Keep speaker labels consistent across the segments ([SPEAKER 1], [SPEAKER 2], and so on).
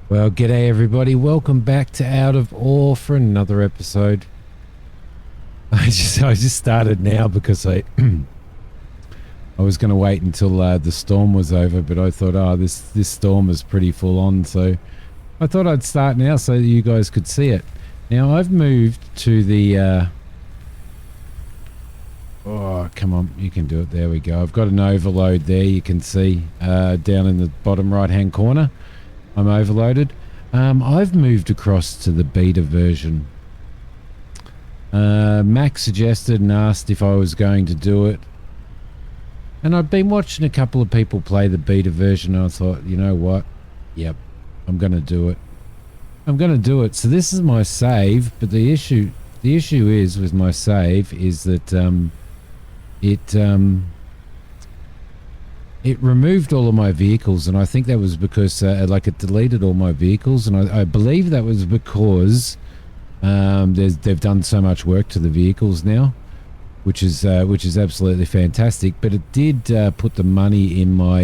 [SPEAKER 1] Well, g'day everybody. Welcome back to Out of Ore for another episode. I just started now because I was going to wait until the storm was over, but I thought, this storm is pretty full on, so I thought I'd start now so that you guys could see it. Now I've moved to the oh, come on, you can do it. There we go. I've got an overload there. You can see down in the bottom right hand corner. I'm overloaded. I've moved across to the beta version. Max suggested and asked if I was going to do it. And I've been watching a couple of people play the beta version and I thought, you know what? Yep, I'm going to do it. I'm going to do it. So this is my save, but the issue is with my save is that it removed all of my vehicles, and I think that was because it deleted all my vehicles, and I believe that was because they've done so much work to the vehicles now, which is absolutely fantastic. But it did put the money in my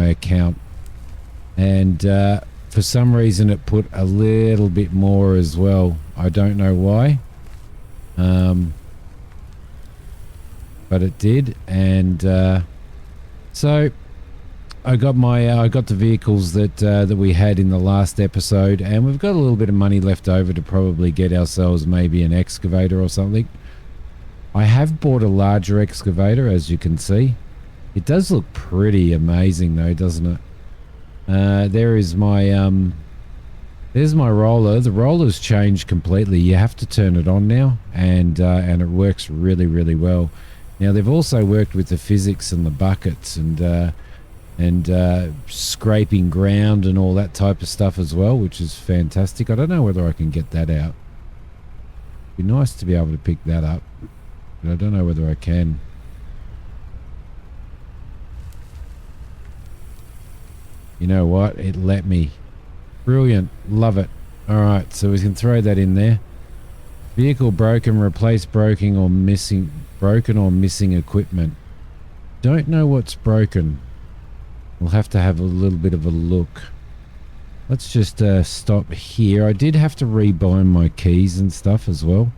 [SPEAKER 1] account, and for some reason it put a little bit more as well. I don't know why, but it did, and so I got the vehicles that we had in the last episode, and we've got a little bit of money left over to probably get ourselves maybe an excavator or something. I have bought a larger excavator, as you can see. It does look pretty amazing though, doesn't it? There's my roller. The roller's changed completely. You have to turn it on now, and it works really, really well. Now they've also worked with the physics and the buckets and scraping ground and all that type of stuff as well, which is fantastic. I don't know whether I can get that out. It'd be nice to be able to pick that up, but I don't know whether I can. You know what? It let me. Brilliant. Love it. All right, so we can throw that in there. Vehicle broken, replace broken or missing equipment. Don't know what's broken. We'll have to have a little bit of a look. Let's just stop here. I did have to rebind my keys and stuff as well.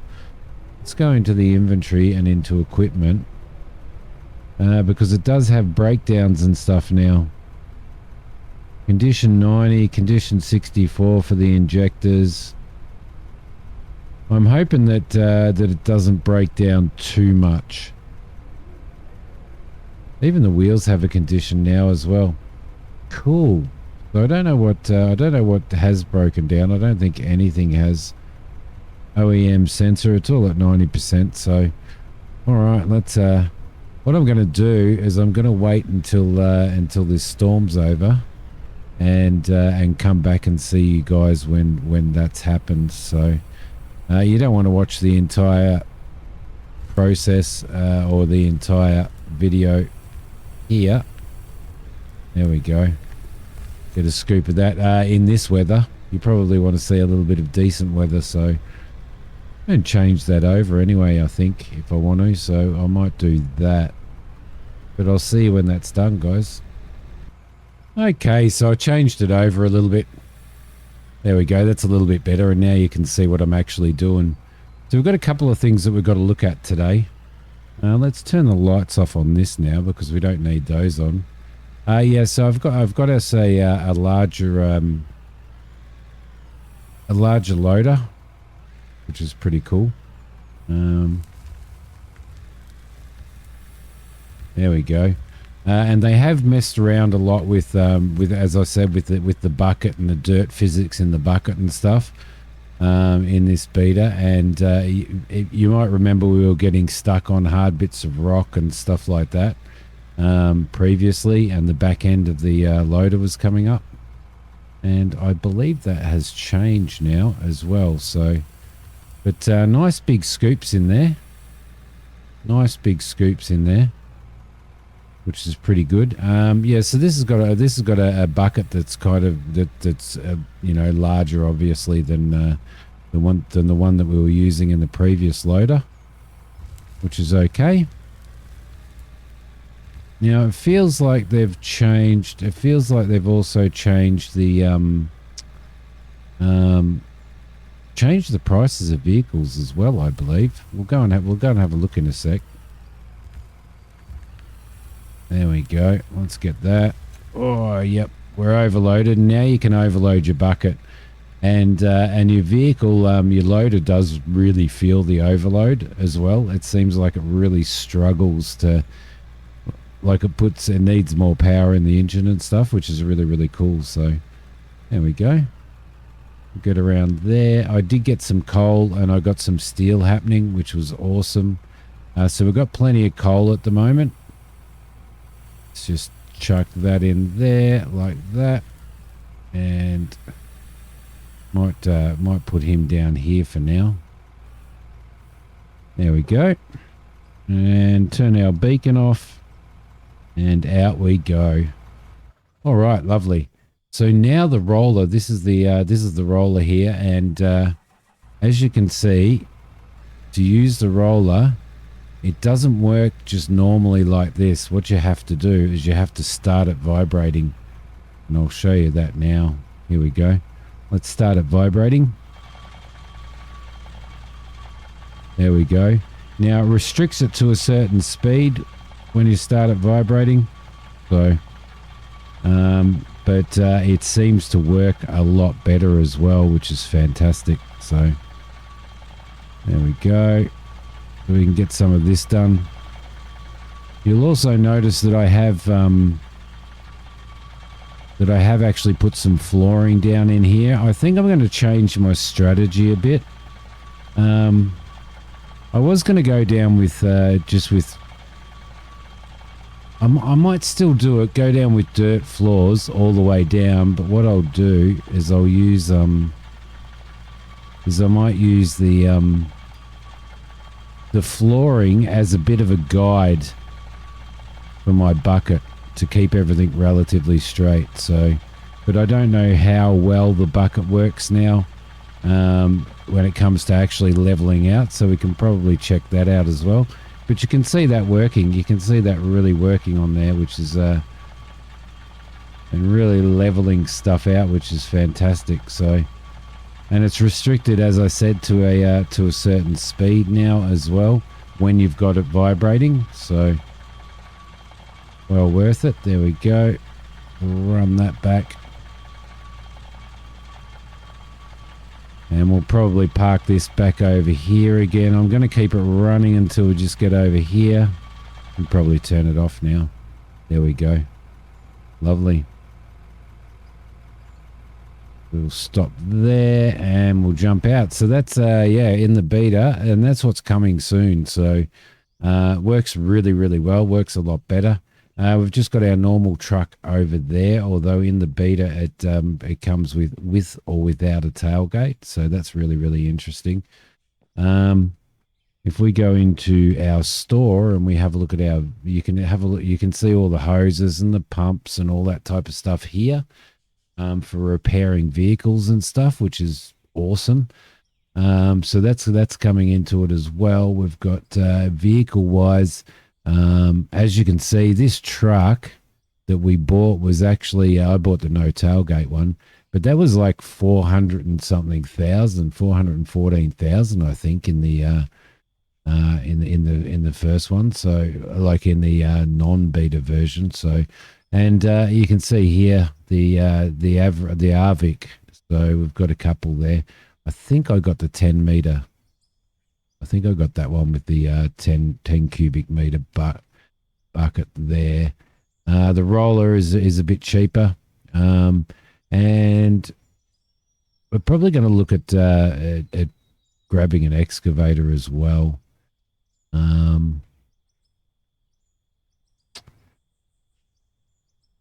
[SPEAKER 1] Let's go into the inventory and into equipment, because it does have breakdowns and stuff now. Condition 90, condition 64 for the injectors. I'm hoping that it doesn't break down too much. Even the wheels have a condition now as well. Cool. So I don't know what has broken down. I don't think anything has. OEM sensor. It's all at 90%. So, all right. Let's. What I'm going to do is I'm going to wait until this storm's over, and come back and see you guys when that's happened. So. You don't want to watch the entire process or the entire video here. There we go. Get a scoop of that. In this weather, you probably want to see a little bit of decent weather, so and change that over anyway, I think, if I want to. So I might do that. But I'll see you when that's done, guys. Okay, so I changed it over a little bit. There we go, that's a little bit better, and now you can see what I'm actually doing. So we've got a couple of things that we've got to look at today. Let's turn the lights off on this now because we don't need those on. Yeah, so I've got us a larger loader, which is pretty cool. There we go. And they have messed around a lot with as I said, with the bucket and the dirt physics in the bucket and stuff in this beta. And you might remember we were getting stuck on hard bits of rock and stuff like that previously, and the back end of the loader was coming up. And I believe that has changed now as well. So, but nice big scoops in there. Nice big scoops in there, which is pretty good. Yeah, so this has got a bucket that's kind of that's you know, larger obviously than the one that we were using in the previous loader, which is okay. Now it feels like they've changed. It feels like they've also changed the Change the prices of vehicles as well, I believe. We'll go and have a look in a sec. There we go. Let's get that. Oh, yep. We're overloaded. Now you can overload your bucket. And your vehicle, your loader does really feel the overload as well. It seems like it really struggles to, like it needs more power in the engine and stuff, which is really, really cool. So there we go. Get around there. I did get some coal and I got some steel happening, which was awesome. So we've got plenty of coal at the moment. Let's just chuck that in there like that, and might put him down here for now. There we go, and turn our beacon off, and out we go. All right, lovely. So now the roller. This is the roller here, and as you can see, to use the roller, it doesn't work just normally like this. What you have to do is you have to start it vibrating, and I'll show you that now. Here we go. Let's start it vibrating. There we go. Now it restricts it to a certain speed when you start it vibrating. So, but it seems to work a lot better as well, which is fantastic. So there we go. We can get some of this done. You'll also notice that I have actually put some flooring down in here. I think I'm going to change my strategy a bit. I was going to go down with I might still do it, go down with dirt floors all the way down, but what I'll do is I'll use I might use the flooring as a bit of a guide for my bucket to keep everything relatively straight. So, but I don't know how well the bucket works now when it comes to actually leveling out, so we can probably check that out as well. But you can see that working. You can see that really working on there, which is and really leveling stuff out, which is fantastic. So, and it's restricted, as I said, to a certain speed now as well when you've got it vibrating. So, well worth it. There we go. Run that back. And we'll probably park this back over here again. I'm going to keep it running until we just get over here. And probably turn it off now. There we go. Lovely. We'll stop there and we'll jump out. So that's, in the beta, and that's what's coming soon. So works really, really well. Works a lot better. We've just got our normal truck over there, although in the beta it comes with or without a tailgate. So that's really, really interesting. If we go into our store and we have a look at you can see all the hoses and the pumps and all that type of stuff here for repairing vehicles and stuff, which is awesome. So that's coming into it as well. We've got vehicle wise. As you can see, this truck that we bought was actually, I bought the no tailgate one, but that was like 400 and something thousand, 414,000, I think, in the first one. So like in the non-beta version. So, and you can see here the Arvik. So we've got a couple there. I think I got the 10 meter. I think I got that one with the 10 cubic meter bucket there. The roller is a bit cheaper. And we're probably going to look at grabbing an excavator as well.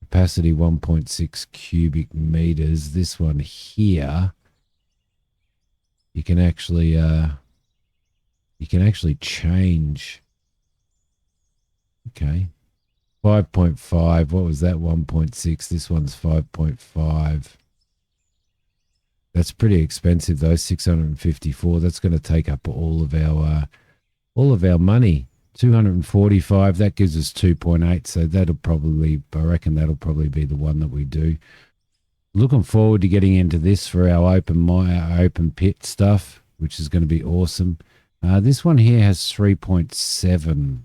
[SPEAKER 1] Capacity 1.6 cubic meters. This one here, you can actually change. Okay. 5.5. What was that? 1.6. This one's 5.5. That's pretty expensive though. 654. That's going to take up all of our money. 245. That gives us 2.8. So I reckon that'll probably be the one that we do. looking forward to getting into this for our open pit stuff, which is going to be awesome. This one here has 3.7.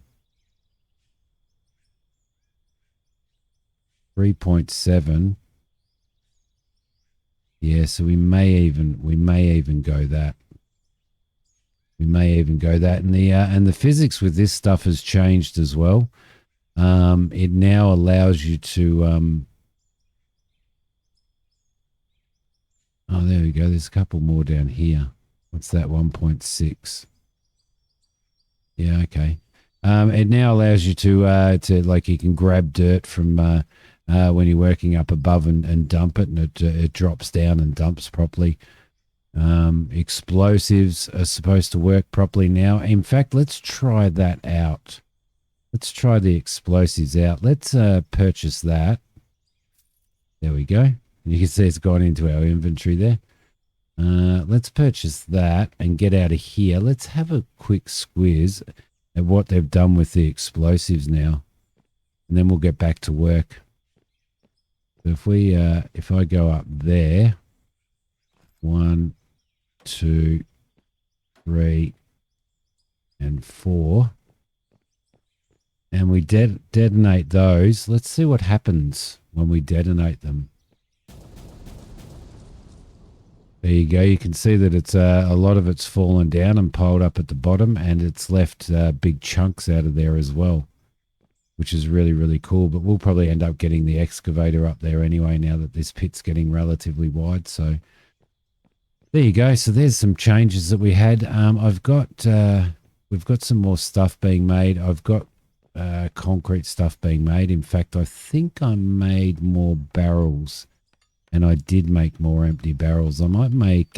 [SPEAKER 1] 3.7. Yeah, so we may even go that. We may even go that, and the physics with this stuff has changed as well. It now allows you to. Oh, there we go. There's a couple more down here. What's that? 1.6. Yeah, okay. It now allows you to like you can grab dirt from when you're working up above and dump it, and it drops down and dumps properly. Explosives are supposed to work properly now. In fact, let's try that out. Let's try the explosives out. Let's purchase that. There we go. You can see it's gone into our inventory there. Let's purchase that and get out of here. Let's have a quick squiz at what they've done with the explosives now, and then we'll get back to work. So if I go up there, 1, 2, 3, and 4, and we detonate those. Let's see what happens when we detonate them. There you go. You can see that it's a lot of it's fallen down and piled up at the bottom, and it's left big chunks out of there as well, which is really, really cool. But we'll probably end up getting the excavator up there anyway now that this pit's getting relatively wide. So there you go. So there's some changes that we had. We've got some more stuff being made. I've got concrete stuff being made. In fact, I think I made more barrels. And I did make more empty barrels. I might make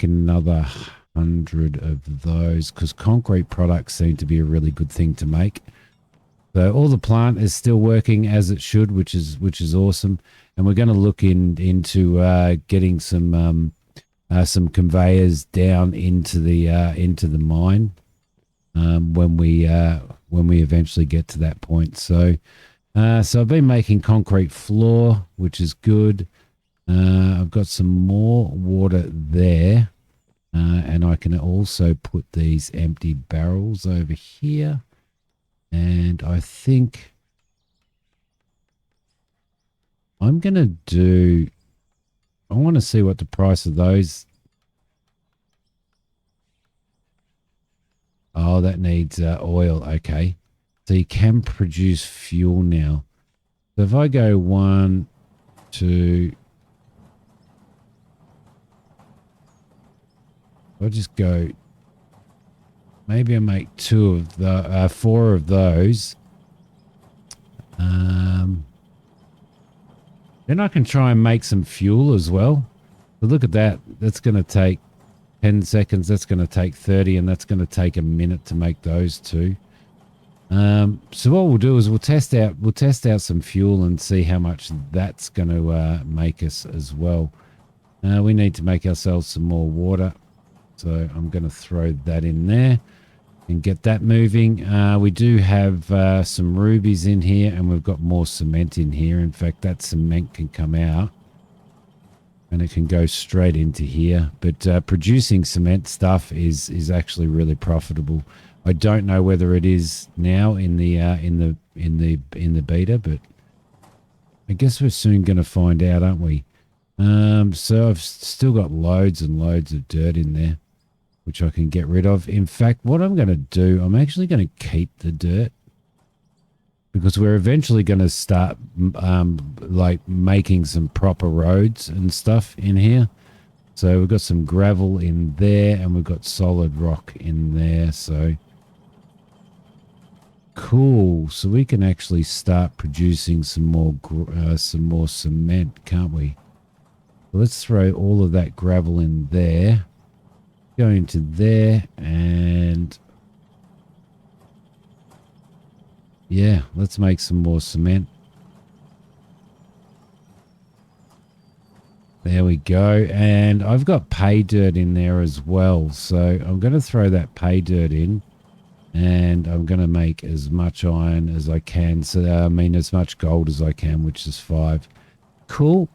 [SPEAKER 1] another 100 of those, because concrete products seem to be a really good thing to make. So all the plant is still working as it should, which is awesome. And we're going to look into getting some conveyors down into the mine when we eventually get to that point. So I've been making concrete floor, which is good. I've got some more water there, and I can also put these empty barrels over here. And I think I'm going to do, I want to see what the price of those. Oh, that needs oil. Okay. So you can produce fuel now. So if I go 1, 2, I'll just go, maybe I make 4 of those. Then I can try and make some fuel as well. But look at that. That's going to take 10 seconds. That's going to take 30, and that's going to take a minute to make those two. So what we'll do is we'll test out some fuel and see how much that's going to make us as well. We need to make ourselves some more water, so I'm going to throw that in there and get that moving. We do have some rubies in here, and we've got more cement in here. In fact, that cement can come out and it can go straight into here. But producing cement stuff is actually really profitable. I don't know whether it is now in the beta, but I guess we're soon going to find out, aren't we? So I've still got loads and loads of dirt in there, which I can get rid of. In fact, what I'm going to do, I'm actually going to keep the dirt, because we're eventually going to start like making some proper roads and stuff in here. So we've got some gravel in there, and we've got solid rock in there. So cool. So we can actually start producing some more cement, can't we? So let's throw all of that gravel in there. Go into there, and yeah, let's make some more cement. There we go. And I've got pay dirt in there as well. So I'm going to throw that pay dirt in, and I'm going to make as much iron as I can. So I mean, as much gold as I can, which is 5. cool.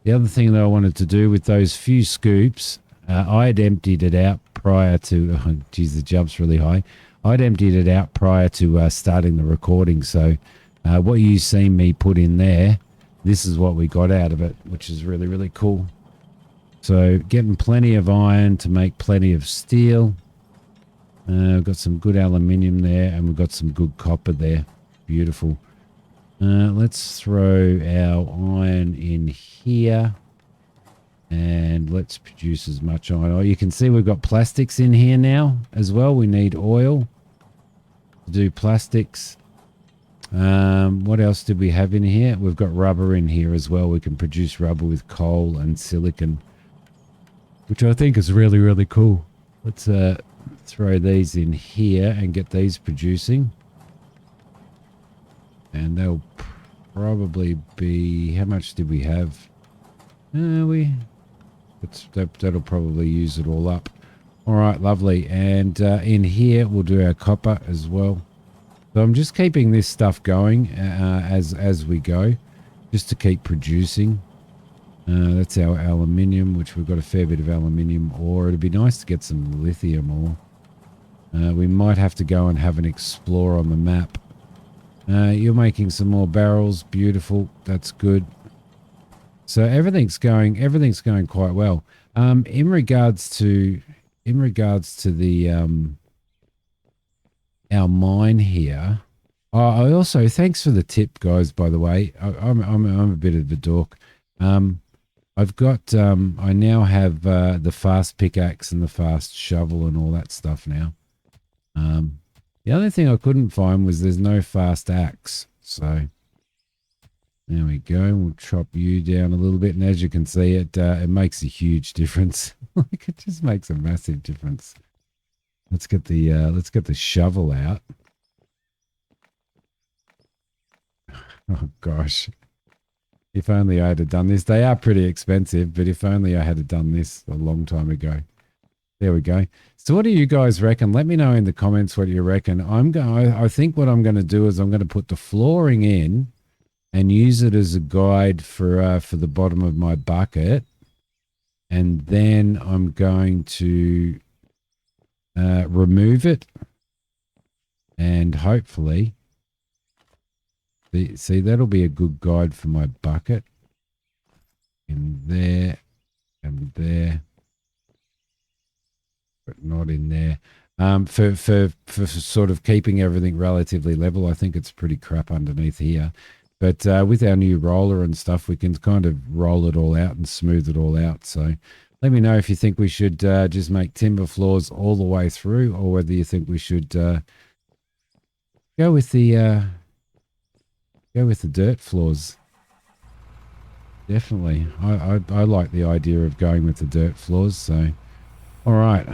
[SPEAKER 1] The other thing that I wanted to do with those few scoops, I had emptied it out prior to, oh, geez, the jump's really high. I'd emptied it out prior to starting the recording. So what you see me put in there, this is what we got out of it, which is really, really cool. So getting plenty of iron to make plenty of steel. We've got some good aluminium there, and we've got some good copper there. Beautiful. Let's throw our iron in here, and let's produce as much iron. Oh, you can see we've got plastics in here now as well. We need oil to do plastics. What else did we have in here? We've got rubber in here as well. We can produce rubber with coal and silicon, which I think is really, really cool. Let's throw these in here and get these producing. And they'll probably be, how much did we have? That'll probably use it all up. All right, lovely. And in here, we'll do our copper as well. So I'm just keeping this stuff going as we go, just to keep producing. That's our aluminium, which we've got a fair bit of aluminium ore. It'd be nice to get some lithium ore. We might have to go and have an explore on the map. You're making some more barrels. Beautiful. That's good. So everything's going quite well. In regards to the our mine here. I also, thanks for the tip, guys. By the way, I'm a bit of a dork. I've got I now have the fast pickaxe and the fast shovel and all that stuff now. The other thing I couldn't find was there's no fast axe. So there we go. We'll chop you down a little bit, and as you can see, it makes a huge difference. Like, it just makes a massive difference. Let's get the shovel out. Oh gosh. If only I had done this. They are pretty expensive, but if only I had done this a long time ago. There we go. So what do you guys reckon? Let me know in the comments what you reckon. I think what I'm going to do is I'm going to put the flooring in and use it as a guide for the bottom of my bucket. And then I'm going to remove it, and hopefully see that'll be a good guide for my bucket in there and there, but not in there. For sort of keeping everything relatively level. I think it's pretty crap underneath here, but with our new roller and stuff, we can kind of roll it all out and smooth it all out. So let me know if you think we should just make timber floors all the way through, or whether you think we should go with the dirt floors. Definitely, I like the idea of going with the dirt floors. So, all right.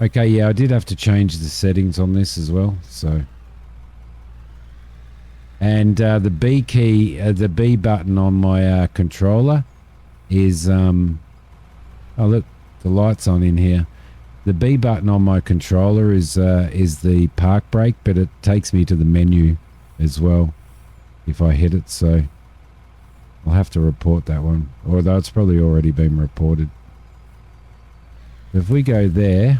[SPEAKER 1] Okay, yeah, I did have to change the settings on this as well. So, and the B key, the B button on my controller is oh look, the light's on in here. The B button on my controller is the park brake, but it takes me to the menu as well if I hit it. So I'll have to report that one, although it's probably already been reported. If we go there,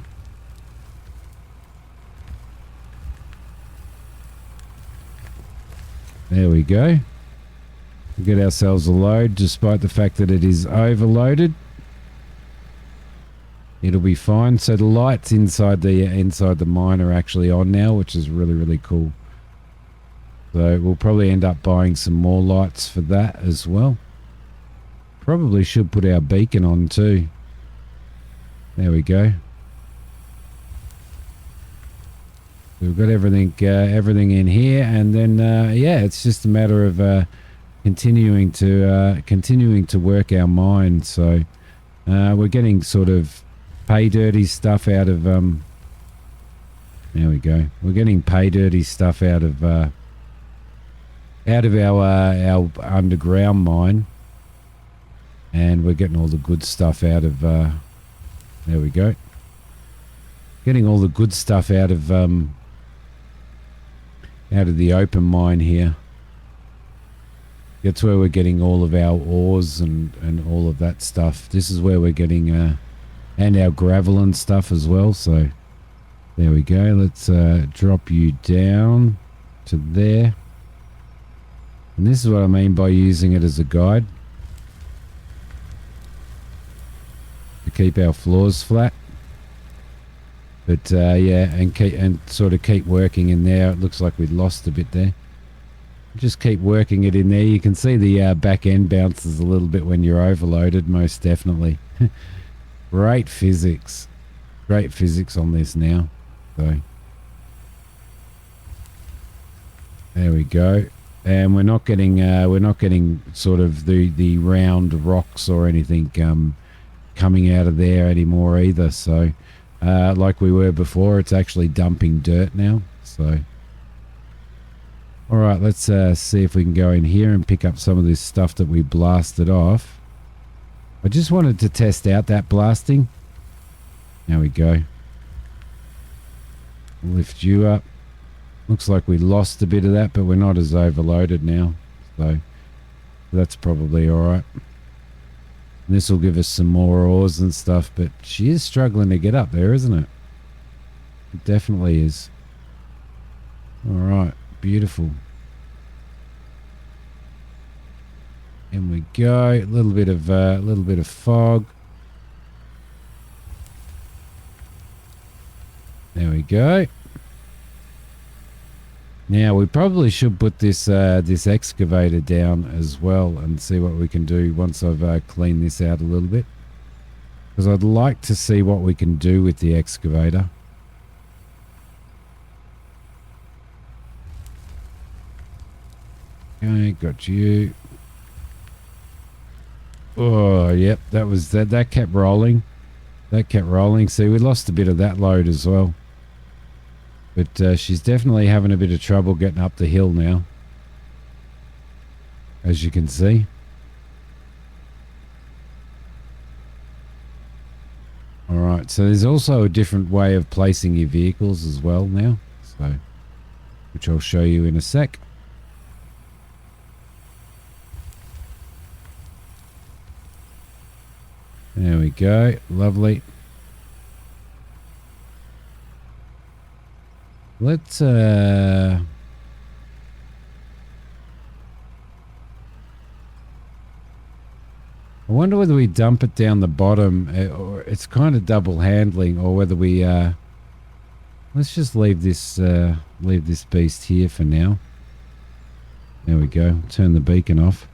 [SPEAKER 1] there we go. We'll get ourselves a load, despite the fact that it is overloaded. It'll be fine. So the lights inside the mine are actually on now, which is really, really cool. So we'll probably end up buying some more lights for that as well. Probably should put our beacon on too. There we go. We've got everything in here, and then yeah, it's just a matter of continuing to work our mine. So we're getting sort of pay dirty stuff out of there we go. We're getting pay dirty stuff out of our underground mine, and we're getting all the good stuff out of there we go. Getting all the good stuff out of the open mine here. That's where we're getting all of our ores and all of that stuff. This is where we're getting, and our gravel and stuff as well. So there we go. Let's drop you down to there. And this is what I mean by using it as a guide. To keep our floors flat. But yeah, and sort of keep working in there. It looks like we lost a bit there. Just keep working it in there. You can see the back end bounces a little bit when you're overloaded, most definitely. Great physics. Great physics on this now. So there we go. And we're not getting sort of the round rocks or anything coming out of there anymore either. So like we were before, it's actually dumping dirt now. So all right, let's see if we can go in here and pick up some of this stuff that we blasted off. I just wanted to test out that blasting. There we go. Lift you up. Looks like we lost a bit of that, but we're not as overloaded now. So that's probably all right. This will give us some more ores and stuff, but she is struggling to get up there, isn't it? It definitely is. All right, beautiful. In we go. A little bit of fog. There we go. Now we probably should put this this excavator down as well and see what we can do once I've cleaned this out a little bit, because I'd like to see what we can do with the excavator. Okay, got you. Oh, yep, that was that. That kept rolling. That kept rolling. See, we lost a bit of that load as well. But she's definitely having a bit of trouble getting up the hill now, as you can see. All right, so there's also a different way of placing your vehicles as well now, so which I'll show you in a sec. There we go, lovely. Let's I wonder whether we dump it down the bottom, or it's kind of double handling, or whether we let's just leave this beast here for now. There we go. Turn the beacon off.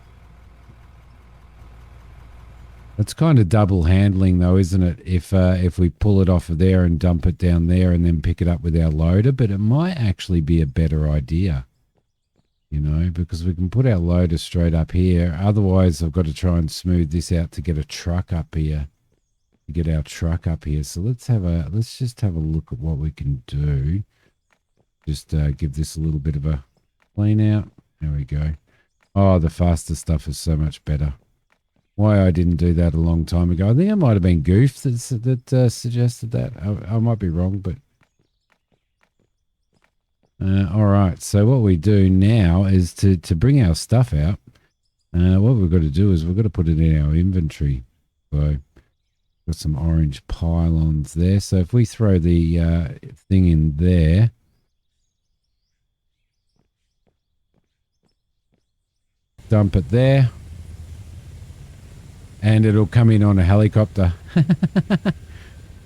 [SPEAKER 1] It's kind of double handling though, isn't it? If we pull it off of there and dump it down there and then pick it up with our loader, but it might actually be a better idea, you know, because we can put our loader straight up here. Otherwise, I've got to try and smooth this out to get a truck up here, to get our truck up here. So let's just have a look at what we can do. Just give this a little bit of a clean out. There we go. Oh, the faster stuff is so much better. Why I didn't do that a long time ago. I think it might have been Goof that suggested that. I might be wrong, but... all right, so what we do now is to bring our stuff out. What we've got to do is we've got to put it in our inventory. So, got some orange pylons there. So if we throw the thing in there... Dump it there. And it'll come in on a helicopter.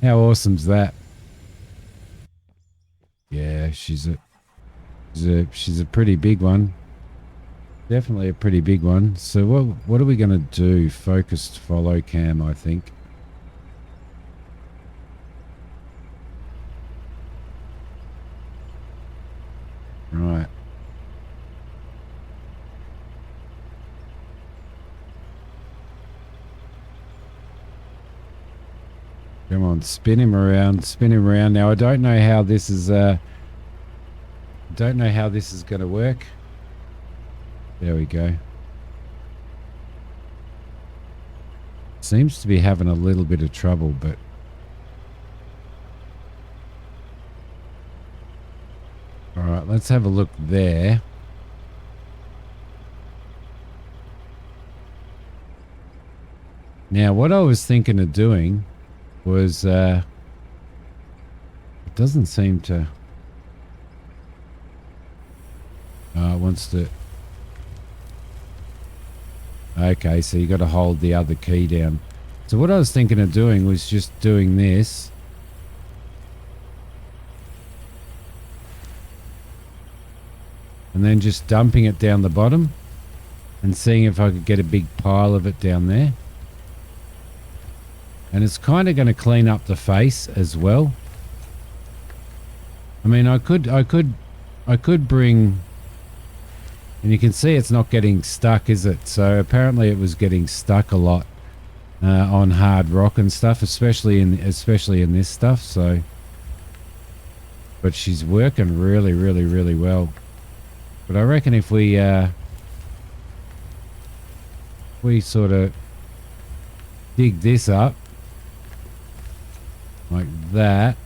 [SPEAKER 1] How awesome's that? Yeah, she's a pretty big one. Definitely a pretty big one. So what are we going to do? Focused follow cam, I think. Right. Come on, spin him around, spin him around. Now I don't know how this is going to work. There we go. Seems to be having a little bit of trouble, but all right, let's have a look there. Now, what I was thinking of doing was, it doesn't seem to, it wants to, okay, so you got to hold the other key down. So what I was thinking of doing was just doing this. And then just dumping it down the bottom and seeing if I could get a big pile of it down there. And it's kind of going to clean up the face as well. I mean, I could bring, and you can see it's not getting stuck, is it? So apparently it was getting stuck a lot on hard rock and stuff, especially in this stuff. So, but she's working really, really, really well. But I reckon if we sort of dig this up like that,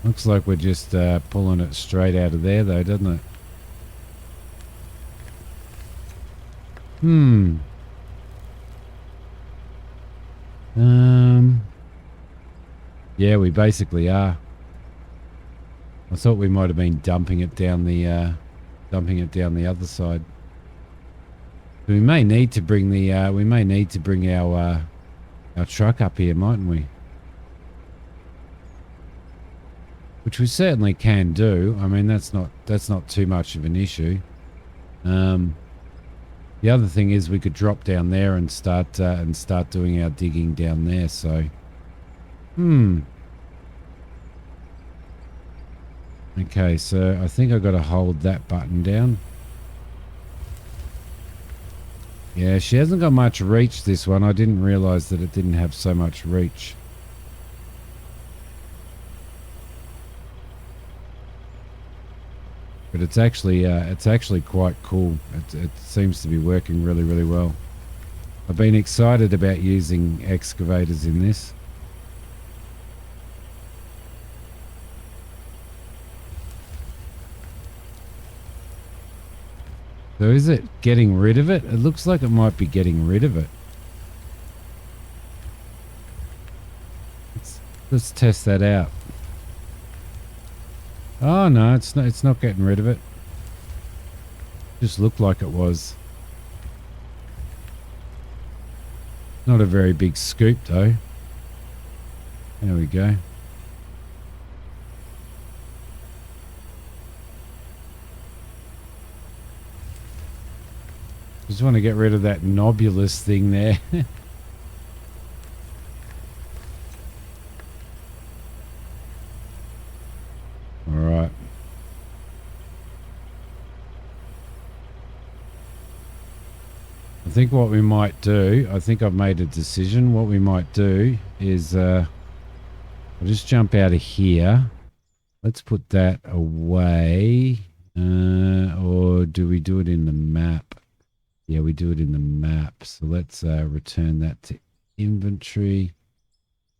[SPEAKER 1] looks like we're just pulling it straight out of there though, doesn't it? Yeah, we basically are. I thought we might have been dumping it down the other side. We may need to bring our truck up here, mightn't we? Which we certainly can do. I mean, that's not too much of an issue. The other thing is we could drop down there and start doing our digging down there. So, okay, so I think I've got to hold that button down. Yeah, she hasn't got much reach, this one. I didn't realize that it didn't have so much reach. But it's actually quite cool. It seems to be working really, really well. I've been excited about using excavators in this. So is it getting rid of it? It looks like it might be getting rid of it. Let's test that out. Oh no, it's not getting rid of it. Just looked like it was. Not a very big scoop though. There we go. Just want to get rid of that nobulous thing there. All right. I think what we might do, I think I've made a decision. What we might do is I'll just jump out of here. Let's put that away. Or do we do it in the map? Yeah, we do it in the map. So let's return that to inventory.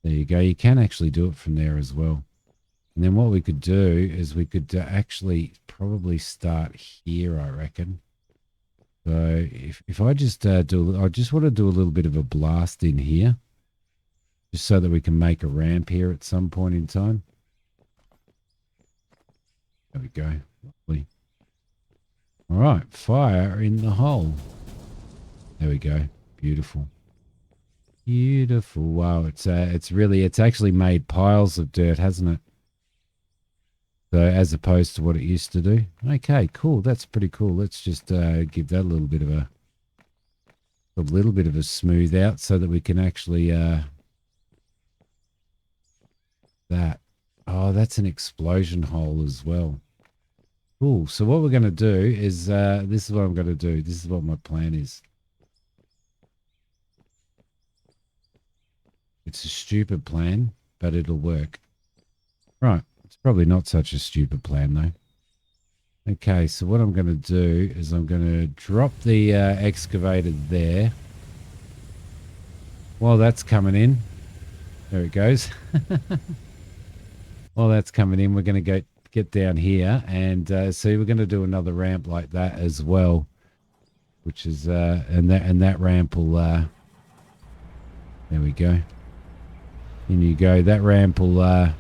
[SPEAKER 1] There you go. You can actually do it from there as well. And then what we could do is we could actually probably start here, I reckon. So if I just I just want to do a little bit of a blast in here, just so that we can make a ramp here at some point in time. There we go. Lovely. All right, fire in the hole. There we go. Beautiful. Beautiful. Wow, it's actually made piles of dirt, hasn't it? So as opposed to what it used to do. Okay, cool. That's pretty cool. Let's just give that a little bit of a smooth out so that we can actually that's an explosion hole as well. Cool. So what we're going to do is this is what I'm going to do. This is what my plan is. It's a stupid plan, but it'll work. Right. It's probably not such a stupid plan, though. Okay, so what I'm going to do is I'm going to drop the excavator there. While that's coming in, there it goes. While that's coming in, we're going to get down here, and see, we're going to do another ramp like that as well, which is and that ramp will there we go. In you go. That ramp will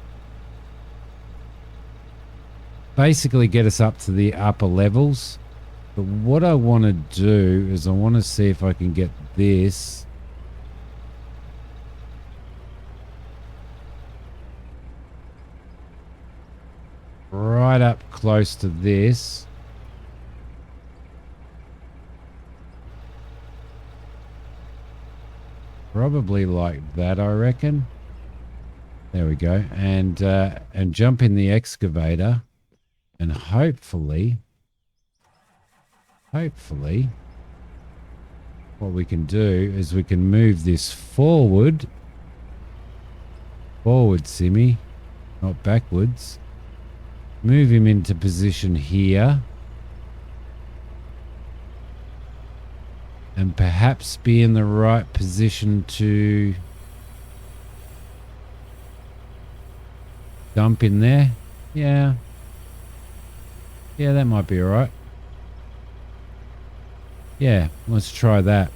[SPEAKER 1] basically get us up to the upper levels. But what I want to do is I want to see if I can get this right up close to this. Probably like that, I reckon. There we go. And jump in the excavator, and hopefully what we can do is we can move this forward, Simi, not backwards. Move him into position here, and perhaps be in the right position to dump in there. Yeah, that might be all right. Yeah, let's try that.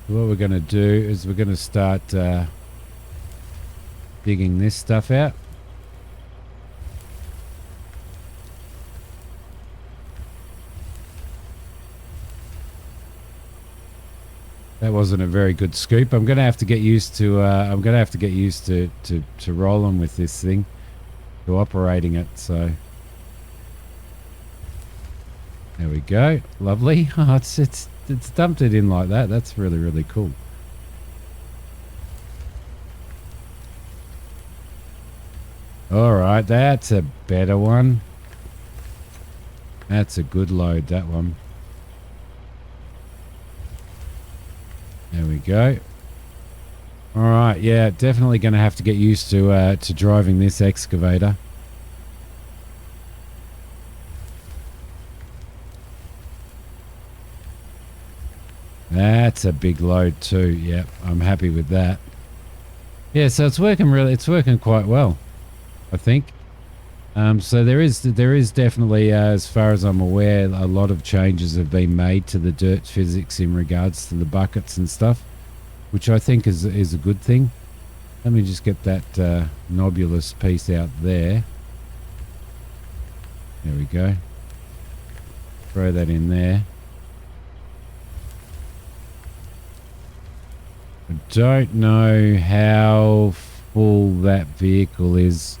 [SPEAKER 1] What we're going to do is we're going to start digging this stuff out. That wasn't a very good scoop. I'm going to have to get used to to rolling with this thing, to operating it. So there we go. Lovely. Oh, it's dumped it in like that. That's really, really cool. All right, that's a better one. That's a good load, that one. There we go. All right, yeah, definitely going to have to get used to driving this excavator. That's a big load too. Yep, I'm happy with that. Yeah, so it's working quite well, I think. So there is definitely, as far as I'm aware, a lot of changes have been made to the dirt physics in regards to the buckets and stuff, which I think is a good thing. Let me just get that nobulous piece out there. There we go. Throw that in there. I don't know how full that vehicle is.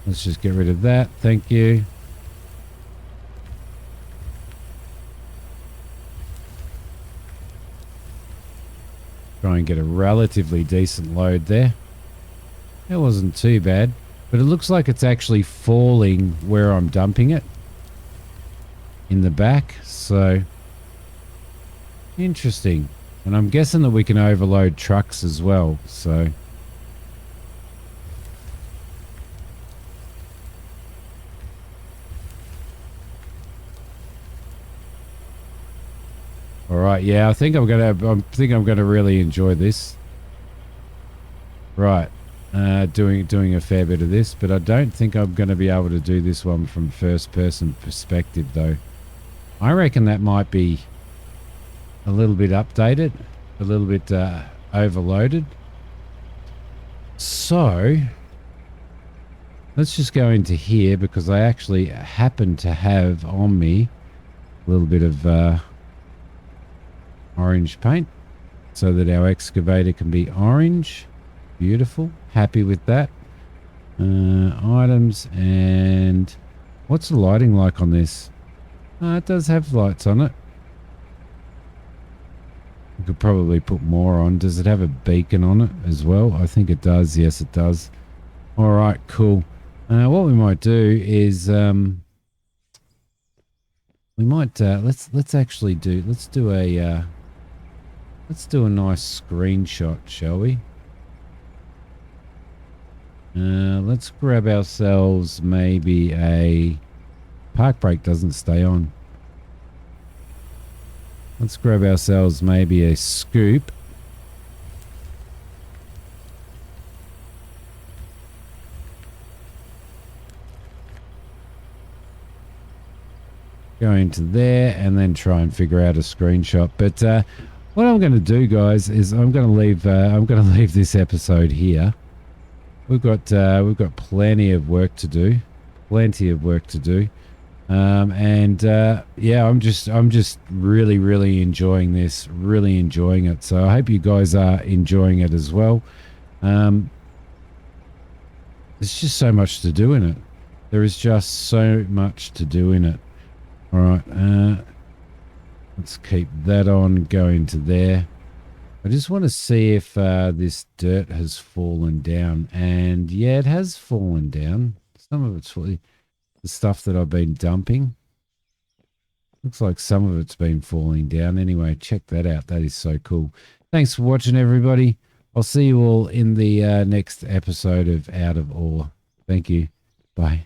[SPEAKER 1] Let's just get rid of that. Thank you. Try and get a relatively decent load there. That wasn't too bad, but it looks like it's actually falling where I'm dumping it in the back. So interesting. And I'm guessing that we can overload trucks as well. So all right, yeah, I think I'm gonna really enjoy this. Right, doing a fair bit of this, but I don't think I'm gonna be able to do this one from first person perspective though. I reckon that might be a little bit updated, a little bit overloaded. So let's just go into here, because I actually happen to have on me a little bit of orange paint so that our excavator can be orange. Beautiful. Happy with that. Items, and what's the lighting like on this? It does have lights on it. We could probably put more on. Does it have a beacon on it as well? I think it does. Yes, it does. All right, cool. What we might do is we might let's do a nice screenshot, shall we? Let's grab ourselves maybe a park brake doesn't stay on. Let's grab ourselves maybe a scoop. Go into there and then try and figure out a screenshot. But what I'm going to do, guys, is I'm going to leave this episode here. We've got plenty of work to do. Plenty of work to do. Yeah, I'm just really enjoying this, really enjoying it. So I hope you guys are enjoying it as well. There's just so much to do in it. There is just so much to do in it. All right, let's keep that on going to there. I just want to see if this dirt has fallen down, and yeah, it has fallen down. Some of it's fallen. The stuff that I've been dumping. Looks like some of it's been falling down. Anyway, check that out. That is so cool. Thanks for watching, everybody. I'll see you all in the next episode of Out of Ore. Thank you. Bye.